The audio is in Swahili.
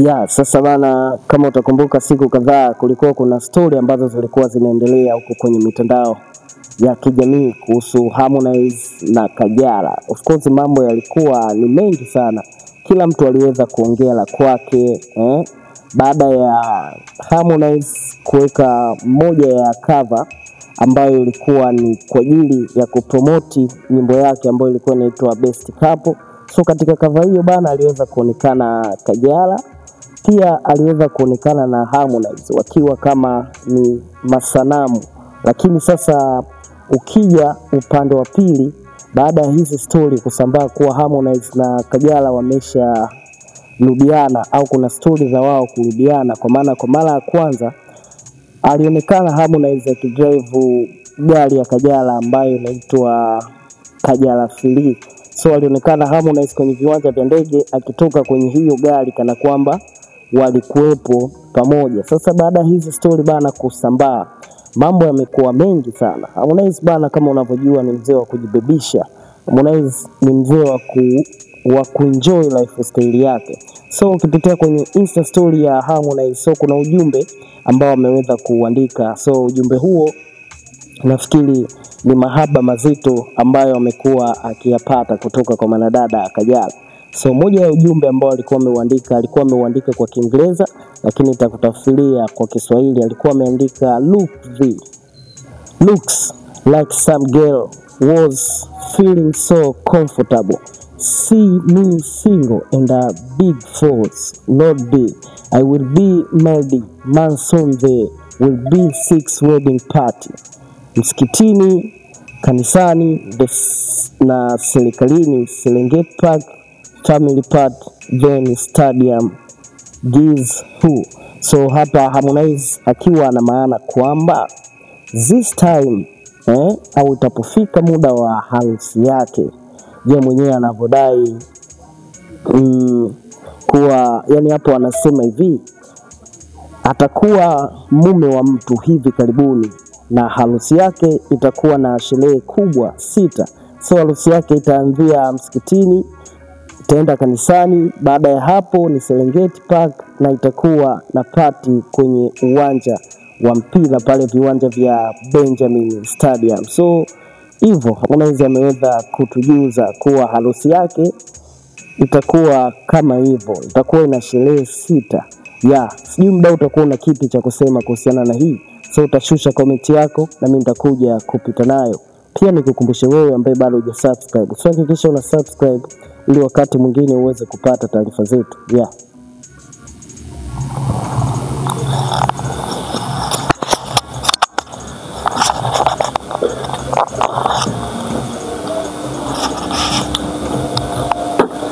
Ya, sasa bana, kama utakumbuka siku kadhaa kulikuwa kuna story ambazo zilikuwa zinaendelea huko kwenye mitandao ya kijamii kuhusu Harmonize na Kajala. Of course mambo yalikuwa ni mengi sana. Kila mtu aliweza kuongea la kwake, baada ya Harmonize kuweka moja ya cover ambayo ilikuwa ni kwa ajili ya kupromoti nyimbo yake ambayo ilikuwa inaitwa Best Couple. So katika cover hiyo bana aliweza kuonekana Kajala, pia aliweza kuonekana na Harmonize wakiwa kama ni masanamu. Lakini sasa ukija upande wa pili, baada ya hizi story kusambaa kuwa Harmonize na Kajala wamesha rudiana au kuna story za wao kurudiana, kwa maana kwa mara ya kwanza alionekana Harmonize akidrive gari ya Kajala ambayo inaitwa Kajala 3. So alionekana Harmonize kwenye viwanja vya ndege akitoka kwenye hiyo gari kana kwamba walikuwepo pamoja. Sasa baada hizi story bana kusambaa, mambo yamekuwa mengi sana. Harmonize bana, kama unavyojua, ni mzee wa kujibebisha. Harmonize ni mzee wa kuenjoy lifestyle yake. So ukipitia kwenye Insta story ya Harmonize, so kuna ujumbe ambao ameweza kuandika. So ujumbe huo nafikiri ni mahaba mazito ambayo amekuwa akiyapata kutoka kwa manadada Kajala. So moja ya ujumbe ambao alikuwa ameuandika kwa Kiingereza, lakini nitakutafsiria kwa Kiswahili. Alikuwa ameandika looks like some girl was feeling so comfortable. See me single and a big force, not big. I will be married, man soon there will be 6 wedding party. Msikitini, kanisani, na serikalini, Serengeti Park, family part, then stadium, gives who. So hapa Harmonize akiwa na maana kwamba this time au itapofika muda wa harusi yake, je mwenyewe anavodai kuwa, yani hapo anasema hivi, atakuwa mume wa mtu hivi karibuni, na harusi yake itakuwa na sherehe kubwa 6. So harusi yake itaanzia msikitini, itaenda kanisani, baada ya hapo ni Serengeti Park, na itakuwa na party kwenye uwanja wa mpira pale viwanja vya Benjamin Stadium. So hivyo Harmonize ameweza kutujuza kuwa harusi yake itakuwa kama hivyo, itakuwa ina sherehe 6. Sijui mdau utakuwa na kipi cha kusema kuhusiana na hii. So utashusha comment yako na mimi nitakuja kupita nayo. Pia nikukumbushe wewe ambaye bado hujasubscribe, so hakikisha una subscribe ili wakati mwingine uweze kupata taarifa zetu.